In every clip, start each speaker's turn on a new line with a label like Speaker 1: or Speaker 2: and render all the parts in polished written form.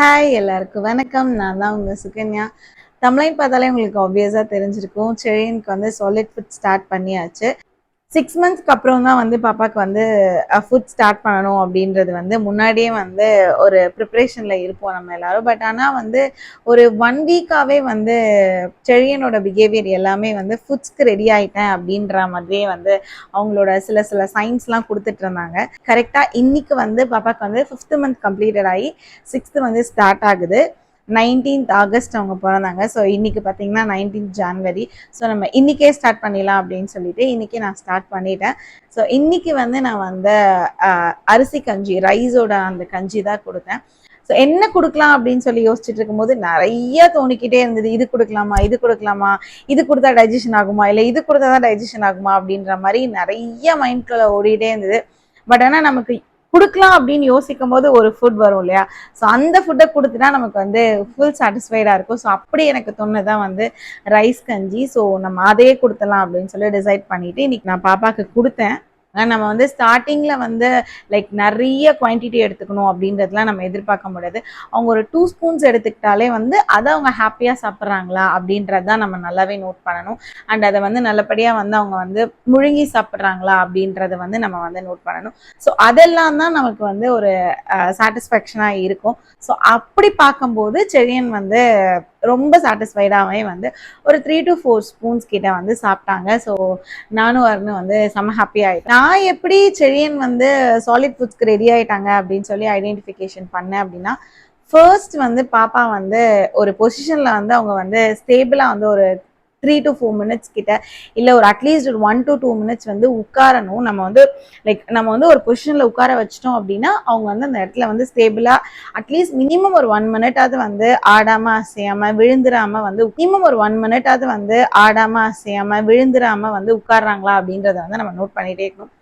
Speaker 1: Hi எல்லாருக்கும் வணக்கம். நான் தான் உங்கள் சுகன்யா. தமிழையும் பார்த்தாலே உங்களுக்கு ஆப்வியஸாக தெரிஞ்சிருக்கும். செழியனுக்கு வந்து சாலிட் ஃபுட் ஸ்டார்ட் பண்ணியாச்சு. 6 மந்த்ஸ்க்கு அப்புறம் தான் வந்து பாப்பாவுக்கு வந்து ஃபுட் ஸ்டார்ட் பண்ணணும் அப்படின்றது வந்து முன்னாடியே வந்து ஒரு ப்ரிப்ரேஷனில் இருப்போம் நம்ம எல்லாரும். பட் ஆனால் வந்து ஒரு 1 வீக்காகவே வந்து செழியனோட பிஹேவியர் எல்லாமே வந்து ஃபுட்ஸ்க்கு ரெடி ஆகிட்டேன் அப்படின்ற மாதிரியே வந்து அவங்களோட சில சைன்ஸ்லாம் கொடுத்துட்டு இருந்தாங்க. கரெக்டாக இன்னைக்கு வந்து பாப்பாவுக்கு வந்து 5th மந்த் கம்ப்ளீட்டட் ஆகி 6th வந்து ஸ்டார்ட் ஆகுது. 19th ஆகஸ்ட் அவங்க பிறந்தாங்க. ஸோ இன்னைக்கு பார்த்தீங்கன்னா 19th ஜான்வரி. ஸோ நம்ம இன்னைக்கே ஸ்டார்ட் பண்ணிடலாம் அப்படின்னு சொல்லிட்டு இன்னைக்கு நான் ஸ்டார்ட் பண்ணிட்டேன். ஸோ இன்னைக்கு வந்து நான் வந்து அரிசி கஞ்சி, ரைஸோட அந்த கஞ்சி தான் கொடுத்தேன். ஸோ என்ன கொடுக்கலாம் அப்படின்னு சொல்லி யோசிச்சுட்டு இருக்கும்போது நிறைய தோணிக்கிட்டே இருந்தது. இது கொடுக்கலாமா, இது கொடுக்கலாமா, இது கொடுத்தா டைஜஷன் ஆகுமா, இல்லை இது கொடுத்தா தான் டைஜஷன் ஆகுமா அப்படின்ற மாதிரி நிறைய மைண்ட்குள்ள ஓடிட்டே இருந்தது. பட் ஆனால் நமக்கு கொடுக்கலாம் அப்படின்னு யோசிக்கும் போது ஒரு ஃபுட் வரும் இல்லையா? ஸோ அந்த ஃபுட்டை கொடுத்துட்டா நமக்கு வந்து ஃபுல் சாட்டிஸ்ஃபைடாக இருக்கும். ஸோ அப்படி எனக்கு தோணுதான் வந்து ரைஸ் கஞ்சி. ஸோ நம்ம அதையே கொடுத்துலாம் அப்படின்னு சொல்லி டிசைட் பண்ணிட்டு இன்னைக்கு நான் பாப்பாவுக்கு கொடுத்தேன். நம்ம வந்து ஸ்டார்டிங்கில் வந்து லைக் நிறைய குவான்டிட்டி எடுத்துக்கணும் அப்படின்றதுலாம் நம்ம எதிர்பார்க்க முடியாது. அவங்க ஒரு 2 ஸ்பூன்ஸ் எடுத்துக்கிட்டாலே வந்து அதை அவங்க ஹாப்பியாக சாப்பிட்றாங்களா அப்படின்றது தான் நம்ம நல்லாவே நோட் பண்ணணும். அண்ட் அதை வந்து நல்லபடியாக வந்து அவங்க வந்து முழுங்கி சாப்பிட்றாங்களா அப்படின்றத வந்து நம்ம வந்து நோட் பண்ணணும். ஸோ அதெல்லாம் தான் நமக்கு வந்து ஒரு சாட்டிஸ்ஃபேக்ஷனாக இருக்கும். ஸோ அப்படி பார்க்கும்போது செழியன் வந்து ரொம்ப சாட்டிஸ்ஃபைடாகவே வந்து ஒரு 3 to 4 ஸ்பூன்ஸ் கிட்ட வந்து சாப்பிட்டாங்க. ஸோ நானும் வரணும் வந்து செம்ம ஹாப்பி ஆகிட்டேன். நான் எப்படி செழியன் வந்து சாலிட் ஃபுட்ஸ்க்கு ரெடி ஆகிட்டாங்க அப்படின்னு சொல்லி ஐடென்டிஃபிகேஷன் பண்ணேன் அப்படின்னா, ஃபர்ஸ்ட் வந்து பாப்பா வந்து ஒரு பொசிஷனில் வந்து அவங்க வந்து ஸ்டேபிளாக வந்து ஒரு 3 to 4 மினிட்ஸ் கிட்ட இல்லை ஒரு அட்லீஸ்ட் ஒரு 1 to 2 மினிட்ஸ் வந்து உட்காரணும். நம்ம வந்து நம்ம வந்து ஒரு பொசிஷனில் உட்கார வச்சிட்டோம் அப்படின்னா அவங்க வந்து அந்த இடத்துல வந்து ஸ்டேபிளாக அட்லீஸ்ட் மினிமம் ஒரு 1 மினிட்டாவது வந்து ஆடாமல் அசையாமல் விழுந்துடாமல் வந்து வந்து உட்காடுறாங்களா அப்படின்றத வந்து நம்ம நோட் பண்ணிகிட்டே இருக்கணும்.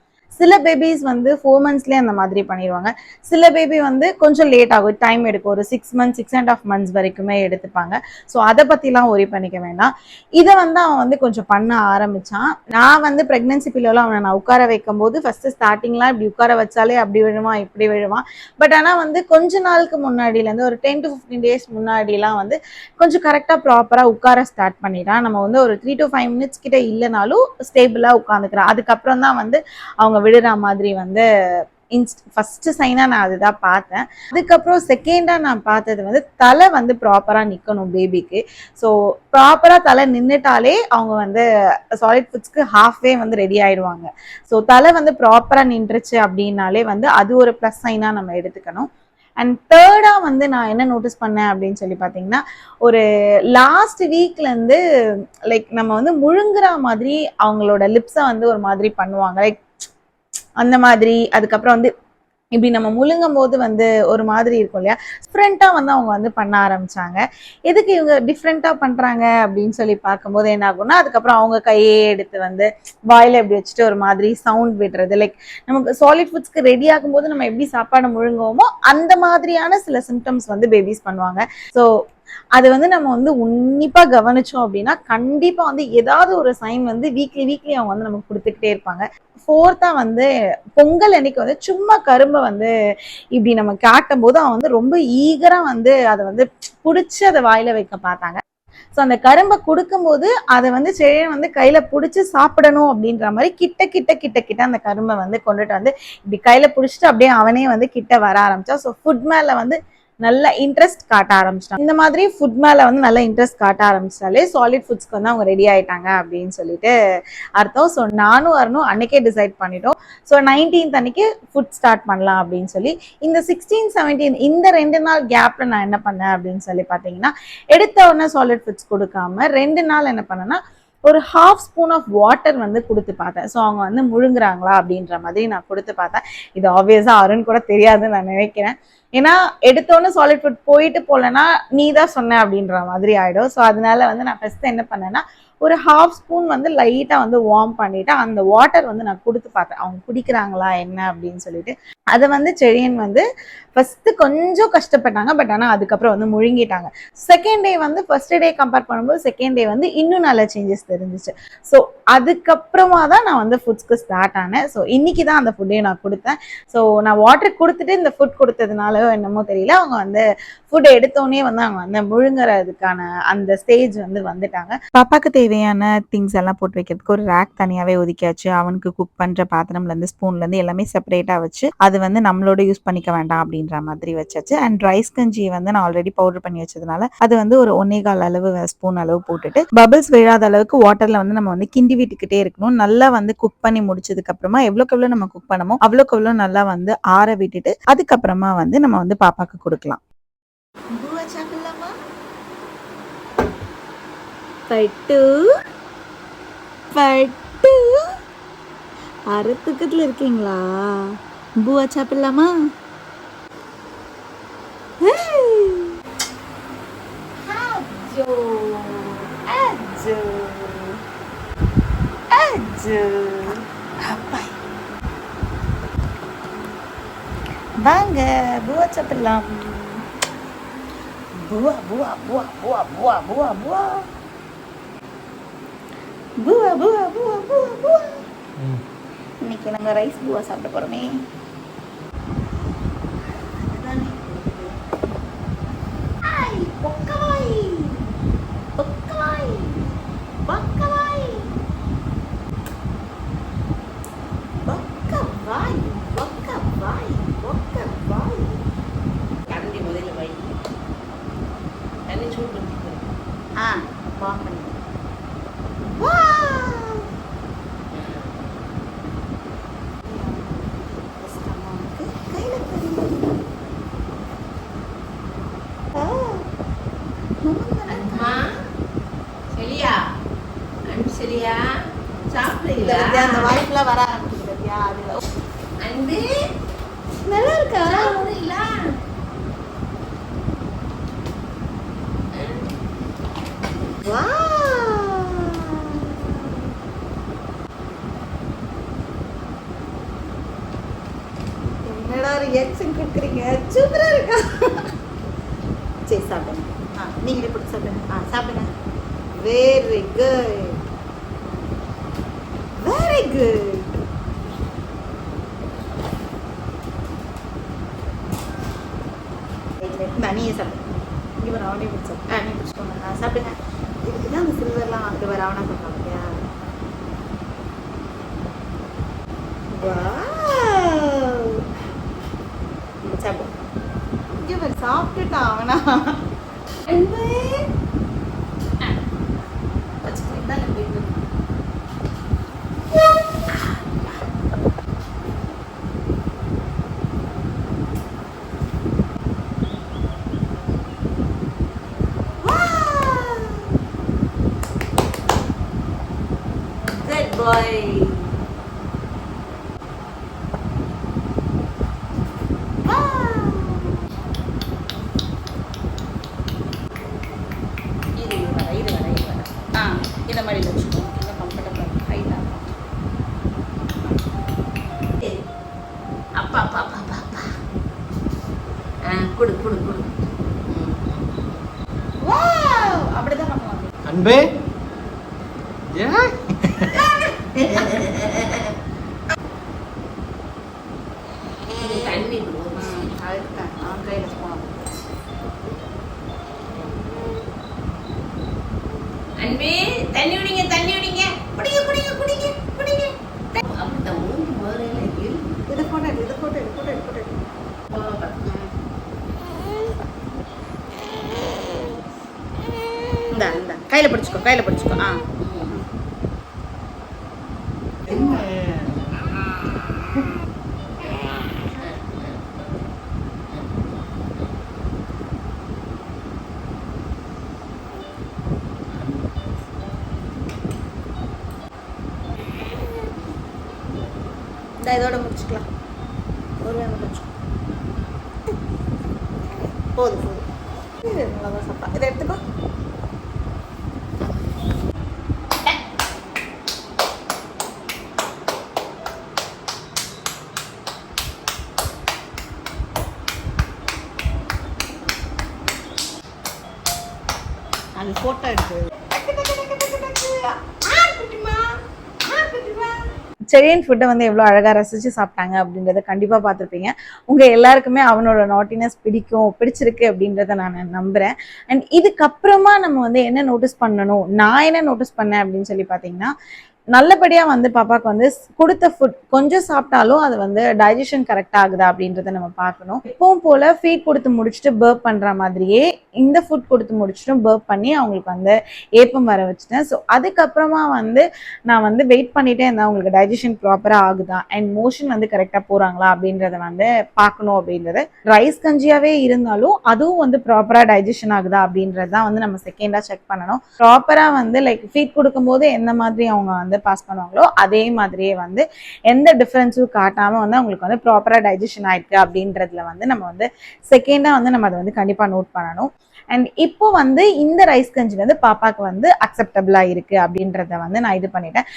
Speaker 1: சில பேபிஸ் வந்து 4 மந்த்ஸ்லேயே அந்த மாதிரி பண்ணிடுவாங்க. சில பேபி வந்து கொஞ்சம் லேட் ஆகும், டைம் எடுக்கும். ஒரு 6 மந்த்ஸ் 6.5 மந்த்ஸ் வரைக்குமே எடுத்துப்பாங்க. ஸோ அதை பற்றிலாம் ஒரி பண்ணிக்க வேண்டாம். இதை வந்து அவன் வந்து கொஞ்சம் பண்ண ஆரம்பித்தான். நான் வந்து ப்ரெக்னன்சி பீரியடில் அவனை நான் உட்கார வைக்கும் போது ஃபஸ்ட்டு ஸ்டார்டிங்லாம் இப்படி உட்கார வச்சாலே அப்படி விழுவான் இப்படி விழுவான். பட் ஆனால் வந்து கொஞ்ச நாளுக்கு முன்னாடியிலேருந்து ஒரு 10 to 15 days முன்னாடிலாம் வந்து கொஞ்சம் கரெக்டாக ப்ராப்பராக உட்கார ஸ்டார்ட் பண்ணிட்டான். நம்ம வந்து ஒரு 3 to 5 மினிட்ஸ் கிட்ட இல்லைனாலும் ஸ்டேபிளாக உட்காந்துக்கிறான். அதுக்கப்புறம் தான் வந்து அவங்க விடுற மாதிரி வந்து ஃபர்ஸ்ட் சைனா நான் அதுதான் பார்த்தேன். அதுக்கப்புறம் செகண்டா நான் பார்த்தது வந்து தலை வந்து ப்ராப்பரா நிக்கணும் பேபிக்கு. ஸோ ப்ராப்பரா தலை நின்றுட்டாலே அவங்க வந்து சாலிட் ஃபுட்ஸ்க்கு ஹாஃப்வே வந்து ரெடி ஆயிடுவாங்க. ஸோ தலை வந்து ப்ராப்பரா நின்றுச்சு அப்படின்னாலே வந்து அது ஒரு ப்ளஸ் சைனா நம்ம எடுத்துக்கணும். அண்ட் தேர்டா வந்து நான் என்ன நோட்டீஸ் பண்ணேன் அப்படின்னு சொல்லி பார்த்தீங்கன்னா, ஒரு லாஸ்ட் வீக்லேருந்து லைக் நம்ம வந்து முழுங்குற மாதிரி அவங்களோட லிப்ஸை வந்து ஒரு மாதிரி பண்ணுவாங்க. லைக் அந்த மாதிரி. அதுக்கப்புறம் வந்து இப்படி நம்ம முழுங்கும் போது வந்து ஒரு மாதிரி இருக்கும் இல்லையா? டிஃப்ரெண்ட்டாக வந்து அவங்க வந்து பண்ண ஆரம்பிச்சாங்க. எதுக்கு இவங்க டிஃப்ரெண்ட்டாக பண்ணுறாங்க அப்படின்னு சொல்லி பார்க்கும்போது என்ன ஆகும்னா, அதுக்கப்புறம் அவங்க கையே எடுத்து வந்து வாயில் எப்படி வச்சுட்டு ஒரு மாதிரி சவுண்ட் விடுறது. லைக் நமக்கு சாலிட் ஃபுட்ஸ்க்கு ரெடி ஆகும்போது நம்ம எப்படி சாப்பாடு முழுங்குவோமோ அந்த மாதிரியான சில சிம்டம்ஸ் வந்து பேபிஸ் பண்ணுவாங்க. ஸோ அது வந்து நம்ம வந்து உன்னிப்பா கவனிச்சோம் அப்படின்னா கண்டிப்பா வந்து ஏதாவது ஒரு சைன் வந்து வீக்லி அவங்க வந்து நமக்கு கொடுத்துக்கிட்டே இருப்பாங்க. 4th வந்து பொங்கல் அன்னைக்கு வந்து சும்மா கரும்பை வந்து இப்படி நம்ம காட்டும் போது அவன் வந்து ரொம்ப ஈகரா வந்து அதை வந்து பிடிச்சி அதை வாயில வைக்க பார்த்தாங்க. ஸோ அந்த கரும்பை கொடுக்கும்போது அதை வந்து செழியன் வந்து கையில பிடிச்சி சாப்பிடணும் அப்படின்ற மாதிரி கிட்ட அந்த கரும்பை வந்து கொண்டுட்டு வந்து இப்படி கையில பிடிச்சிட்டு அப்படியே அவனே வந்து கிட்ட வர ஆரம்பிச்சான். ஸோ ஃபுட் மேல வந்து நல்ல இன்ட்ரெஸ்ட் காட்ட ஆரம்பிச்சிட்டாங்க. இந்த மாதிரி ஃபுட் மேலே வந்து நல்ல இன்ட்ரெஸ்ட் காட்ட ஆரம்பிச்சிட்டாலே சாலிட் ஃபுட்ஸ்க்கு வந்து அவங்க ரெடி ஆயிட்டாங்க அப்படின்னு சொல்லிட்டு அர்த்தம். ஸோ நானும் வரணும் அன்னைக்கே டிசைட் பண்ணிட்டோம். ஸோ 19th அன்னைக்கு ஃபுட் ஸ்டார்ட் பண்ணலாம் அப்படின்னு சொல்லி இந்த 16, 17 இந்த 2 நாள் கேப்ல நான் என்ன பண்ணேன் அப்படின்னு சொல்லி பார்த்தீங்கன்னா, எடுத்த உடனே சாலிட் ஃபுட்ஸ் கொடுக்காம 2 நாள் என்ன பண்ணேன்னா ஒரு 1/2 ஸ்பூன் ஆஃப் வாட்டர் வந்து கொடுத்து பார்த்தேன். ஸோ அவங்க வந்து முழுங்குறாங்களா அப்படின்ற மாதிரி நான் கொடுத்து பார்த்தேன். இது ஆப்வியஸா அருண் கூட தெரியாதுன்னு நான் நினைக்கிறேன். ஏன்னா எடுத்தோன்னு சாலிட் ஃபுட் போயிட்டு போலன்னா நீ தான் சொன்ன அப்படின்ற மாதிரி ஆயிடும். ஸோ அதனால வந்து நான் ஃபர்ஸ்ட் என்ன பண்ணேன்னா ஒரு 1/2 ஸ்பூன் வந்து லைட்டா வந்து வார்ம் பண்ணிட்டு அந்த வாட்டர் வந்து நான் கொடுத்து பார்த்தேன் அவங்க குடிக்கிறாங்களா என்ன அப்படின்னு சொல்லிட்டு. அதை வந்து செழியன் வந்து ஃபர்ஸ்ட் கொஞ்சம் கஷ்டப்பட்டாங்க, பட் ஆனால் அதுக்கப்புறம் வந்து முழுங்கிட்டாங்க. செகண்ட் டே வந்து ஃபர்ஸ்ட் டே கம்பேர் பண்ணும்போது செகண்ட் டே வந்து இன்னும் நல்ல சேஞ்சஸ் தெரிஞ்சிச்சு. ஸோ அதுக்கப்புறமா தான் நான் வந்து ஃபுட்ஸ்க்கு ஸ்டார்ட் ஆனேன். ஸோ இன்னைக்கு தான் அந்த ஃபுட்டையும் நான் கொடுத்தேன். ஸோ நான் வாட்டர் கொடுத்துட்டு இந்த ஃபுட் கொடுத்ததுனால என்னமோ தெரியல, அவங்க வந்து ஃபுட் எடுத்தோடனே வந்து அவங்க வந்து முழுங்குறதுக்கான அந்த ஸ்டேஜ் வந்து வந்துட்டாங்க. பாப்பாக்கு தேவையான திங்ஸ் எல்லாம் போட்டு வைக்கிறதுக்கு ஒரு ரேக் தனியாகவே ஒதுக்கியாச்சு. அவனுக்கு குக் பண்ணுற பாத்திரம்லேருந்து ஸ்பூன்லேருந்து எல்லாமே செப்பரேட்டாக வச்சு அது வந்து நம்மளோட யூஸ் பண்ணிக்க வேண்டாம் அப்படின்ற மாதிரி வச்சாச்சு. அண்ட் ரைஸ் கஞ்சி வந்து நான் ஆல்ரெடி பவுடர் பண்ணி வச்சதுனால அது வந்து ஒரு 1.25 அளவு ஸ்பூன் அளவு போட்டுட்டு பபிள்ஸ் விழாத அளவுக்கு வாட்டர்ல வந்து நம்ம வந்து கிண்டி விட்டுக்கிட்டே இருக்கணும். நல்லா வந்து குக் பண்ணி முடிச்சதுக்கு அப்புறமா எவ்வளோக்கு எவ்வளோ நம்ம குக் பண்ணமோ அவ்வளோக்கு எவ்வளோ நல்லா வந்து ஆற விட்டுட்டு அதுக்கப்புறமா வந்து நம்ம வந்து பாப்பாக்கு கொடுக்கலாம். பட்டு பட்டு அரை தூக்கத்தில் இருக்கீங்களா? பூவா சாப்பிடலாமா? வாங்க பூவா சாப்பிடலாம். பூவா பூவா பூவா பூவா பூவா பூவா பூவா பூவா பூவா பூவா பூவா பூவா. இன்னைக்கு நாங்கள் ரைஸ் பூவா சாப்பிட போகிறோமே. அந்த வாய்ப்புல வர ஆரம்பிச்சிருக்கியா? அதுல அன்பு நல்லா இருக்கா? இல்ல வா என்னடா ரியாக்ஷன் கொடுக்குறீங்க? சூப்பரா இருக்கா? சரி சாப்பிடுங்க. நீங்களே பிடிச்சி சாப்பிடுங்க. சாப்பிடுங்க. Very good, very good. நீயே சாப்பிடுங்க. இங்கே வர அவனே பிடிச்சா நீ பிடிச்சிக்கோங்க. சாப்பிடுங்க. இதுக்கு தான் அந்த சில்வர்லாம் வாங்கிட்டு வர அவனா சொல்கிறாங்க இல்லையா? சாப்பிடு. இங்கே வர சாப்பிட்டுட்டான் அவனா. Boy. இதை மாதிரி வச்சுக்கோ. இன்னும் கம்ஃபர்டபுள் ஹைட்டாக அப்பா அப்பா அப்பா அப்பா அப்பா கொடு கொடு கொடு. அப்படிதான் பண்ணுவாங்க.
Speaker 2: அன்பே
Speaker 1: தண்ணி அதுக்கு நான் கையில் போனோம். அன்பே தண்ணி விடுங்க, தண்ணி விடுங்க. குடிங்க குடிங்க குடிங்க குடிங்க. அப்படித்தான் மூஞ்சி முதல்ல இதை போட்டோ எடு, இதை போட்டோ எடு, போட்டோ எடு, போட்டோ எடு. இந்த இந்த கையில் பிடிச்சிக்கோ, கையில் பிடிச்சிக்கோ. இதோட முடிச்சுக்கலாம். ஒரு வேலை முடிச்சுக்கோ. போதும் போதும். இது நல்லா தான் சாப்பிட்டா. இதை எடுத்துக்கோ.
Speaker 2: போட்டோ எடுத்து
Speaker 1: செரியன் ஃபுட்டை வந்து எவ்வளோ அழகாக ரசித்து சாப்பிட்டாங்க அப்படின்றத கண்டிப்பாக பார்த்துருப்பீங்க. உங்கள் எல்லாருக்குமே அவனோட நாட்டினஸ் பிடிச்சிருக்கு அப்படின்றத நான் நம்புகிறேன். அண்ட் இதுக்கப்புறமா நம்ம வந்து என்ன நோட்டீஸ் பண்ணணும், நான் என்ன நோட்டீஸ் பண்ணேன் அப்படின்னு சொல்லி பார்த்தீங்கன்னா, நல்லபடியா வந்து பாப்பாக்கு வந்து கொடுத்த ஃபுட் கொஞ்சம் சாப்பிட்டாலும் அது வந்து டைஜஷன் கரெக்ட் ஆகுதா அப்படின்றத நம்ம பார்க்கணும். எப்பவும் போல ஃபீட் கொடுத்து முடிச்சுட்டு பர்ப் பண்ற மாதிரியே இந்த ஃபுட் கொடுத்து முடிச்சுட்டும் பர்ப் பண்ணி அவங்களுக்கு வந்து ஏப்பம் வர வச்சுட்டேன். ஸோ அதுக்கப்புறமா வந்து நான் வந்து வெயிட் பண்ணிட்டே இருந்தேன் அவங்களுக்கு டைஜஷன் ப்ராப்பரா ஆகுதா அண்ட் மோஷன் வந்து கரெக்டா போறாங்களா அப்படின்றத வந்து பார்க்கணும். அப்படின்றது ரைஸ் கஞ்சியாவே இருந்தாலும் அதுவும் வந்து ப்ராப்பரா டைஜஷன் ஆகுதா அப்படின்றது தான் வந்து நம்ம செகண்டா செக் பண்ணணும். ப்ராப்பரா வந்து லைக் ஃபீட் கொடுக்கும்போது எந்த மாதிரி அவங்க வந்து பாஸ் பண்ணுவாங்களோ அதே மாதிரியே வந்து எந்த டிஃபரன்ஸும் காட்டாம வந்து அவங்களுக்கு வந்து ப்ராப்பரா டைஜஷன் ஆயிருக்கு அப்படின்றதுல வந்து நம்ம வந்து செகண்டா வந்து நம்ம அதை வந்து கண்டிப்பா நோட் பண்ணணும். அண்ட் இப்போ வந்து இந்த ரைஸ் கஞ்சி வந்து பாப்பாக்கு வந்து அக்செப்டபிளா இருக்கு அப்படின்றத வந்து நான் இது பண்ணிட்டேன்.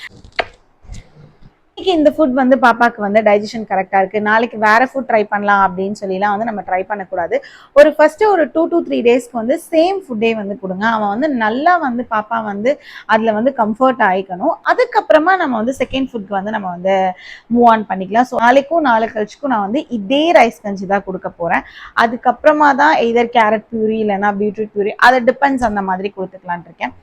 Speaker 1: இன்னைக்கு இந்த ஃபுட் வந்து பாப்பாக்கு வந்து டைஜஷன் கரெக்டா இருக்கு, நாளைக்கு வேற ஃபுட் ட்ரை பண்ணலாம் அப்படின்னு சொல்லிலாம் வந்து நம்ம ட்ரை பண்ணக்கூடாது. ஃபர்ஸ்ட் ஒரு 2 to 3 டேஸ்க்கு வந்து சேம் ஃபுட்டே வந்து கொடுங்க. அவன் வந்து நல்லா வந்து பாப்பா வந்து அதுல வந்து கம்ஃபர்ட் ஆயிக்கணும். அதுக்கப்புறமா நம்ம வந்து செகண்ட் ஃபுட்க்கு வந்து நம்ம வந்து மூவ் ஆன் பண்ணிக்கலாம். ஸோ நாளை கழிச்சுக்கும் நான் வந்து இதே ரைஸ் கஞ்சி தான் கொடுக்க போறேன். அதுக்கப்புறமா தான் எதர் கேரட் பியூரி இல்லைன்னா பீட்ரூட் பியூரி, அது டிபெண்ட்ஸ் அந்த மாதிரி கொடுத்துக்கலான் இருக்கேன்.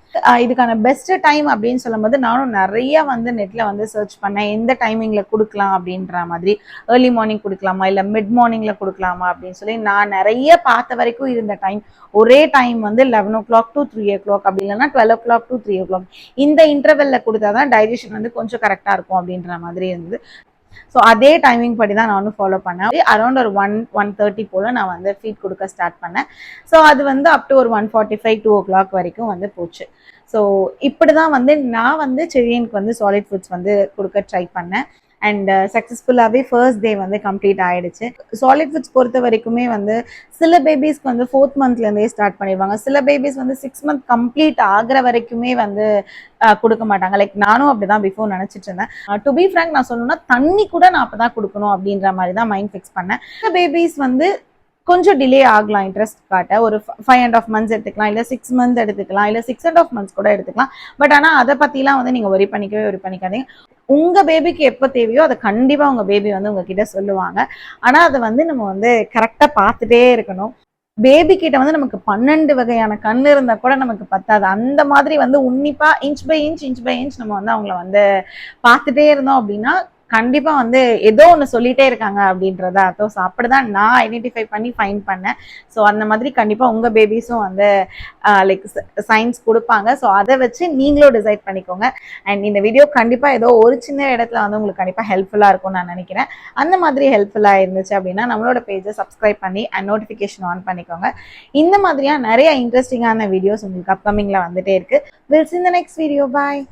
Speaker 1: இதுக்கான பெஸ்ட் டைம் அப்படின்னு சொல்லும் போது நானும் நிறைய வந்து நெட்ல வந்து சர்ச் பண்ணேன், எந்த டைமிங்ல கொடுக்கலாம் அப்படின்ற மாதிரி. ஏர்லி மார்னிங் கொடுக்கலாமா இல்ல மிட் மார்னிங்ல கொடுக்கலாமா அப்படின்னு சொல்லி நான் நிறைய பார்த்த வரைக்கும் இருந்த டைம் ஒரே டைம் வந்து 11 o'clock to 3 o'clock, அப்படி இல்லைன்னா 12 o'clock to 3 o'clock. இந்த இன்டர்வெல்ல கொடுத்தாதான் டைஜஷன் வந்து கொஞ்சம் கரெக்டா இருக்கும் அப்படின்ற மாதிரி இருந்தது. ஸோ அதே டைமிங் படி தான் நானும் ஃபாலோ பண்ணேன். அரௌண்ட் ஒரு 1:30 போல நான் வந்து ஃபீட் கொடுக்க ஸ்டார்ட் பண்ணேன். ஸோ அது வந்து அப் டு ஒரு 1:45 2 o'clock வரைக்கும் வந்து போச்சு. ஸோ இப்படி தான் வந்து நான் வந்து செரியனுக்கு வந்து சாலிட் ஃபுட்ஸ் வந்து கொடுக்க ட்ரை பண்ணேன். அண்ட் சக்ஸஸ்ஃபுல்லாகவே ஃபர்ஸ்ட் டே வந்து கம்ப்ளீட் ஆயிடுச்சு. சாலிட் ஃபுட்ஸ் பொறுத்த வரைக்குமே வந்து சில பேபிஸ்க்கு வந்து 4th monthலேருந்தே ஸ்டார்ட் பண்ணிடுவாங்க. சில பேபிஸ் வந்து 6 month கம்ப்ளீட் ஆகிற வரைக்குமே வந்து கொடுக்க மாட்டாங்க. லைக் நானும் அப்படிதான் பிஃபோர் நினைச்சிட்டு இருந்தேன். டு பி ஃப்ராங்க் நான் சொல்லணும்னா தண்ணி கூட நான் அப்பதான் கொடுக்கணும் அப்படின்ற மாதிரி தான் மைண்ட் ஃபிக்ஸ் பண்ணேன். பேபிஸ் வந்து கொஞ்சம் டிலே ஆகலாம் இன்ட்ரெஸ்ட் காட்ட, ஒரு 5.5 months எடுத்துக்கலாம், இல்லை 6 months எடுத்துக்கலாம், இல்லை 6.5 months கூட எடுத்துக்கலாம். பட் ஆனால் அதை பற்றிலாம் வந்து நீங்கள் ஒரி பண்ணிக்காதீங்க. உங்க பேபிக்கு எப்போ தேவையோ அதை கண்டிப்பா உங்க பேபி வந்து உங்ககிட்ட சொல்லுவாங்க. ஆனா அதை வந்து நம்ம வந்து கரெக்டா பார்த்துட்டே இருக்கணும். பேபி கிட்ட வந்து நமக்கு 12 வகையான கண் இருந்தா கூட நமக்கு பத்தாது. அந்த மாதிரி வந்து உன்னிப்பா இன்ச் பை இன்ச் நம்ம வந்து அவங்கள வந்து பார்த்துட்டே இருந்தோம் அப்படின்னா கண்டிப்பா வந்து ஏதோ ஒன்று சொல்லிட்டே இருக்காங்க அப்படின்றத அர்த்தம். ஸோ அப்படிதான் நான் ஐடென்டிஃபை பண்ணி ஃபைன் பண்ணேன். ஸோ அந்த மாதிரி கண்டிப்பா உங்க பேபிஸும் வந்து லைக் சைன்ஸ் கொடுப்பாங்க. ஸோ அதை வச்சு நீங்களும் டிசைட் பண்ணிக்கோங்க. அண்ட் இந்த வீடியோ கண்டிப்பா ஏதோ ஒரு சின்ன இடத்துல வந்து உங்களுக்கு கண்டிப்பா ஹெல்ப்ஃபுல்லா இருக்கும்னு நான் நினைக்கிறேன். அந்த மாதிரி ஹெல்ப்ஃபுல்லா இருந்துச்சு அப்படின்னா நம்மளோட பேஜை சப்ஸ்கிரைப் பண்ணி அண்ட் நோட்டிஃபிகேஷன் ஆன் பண்ணிக்கோங்க. இந்த மாதிரியா நிறைய இன்ட்ரெஸ்டிங்கான வீடியோஸ் உங்களுக்கு அப்கமிங்ல வந்துட்டே இருக்கு. We'll see in the next video. Bye.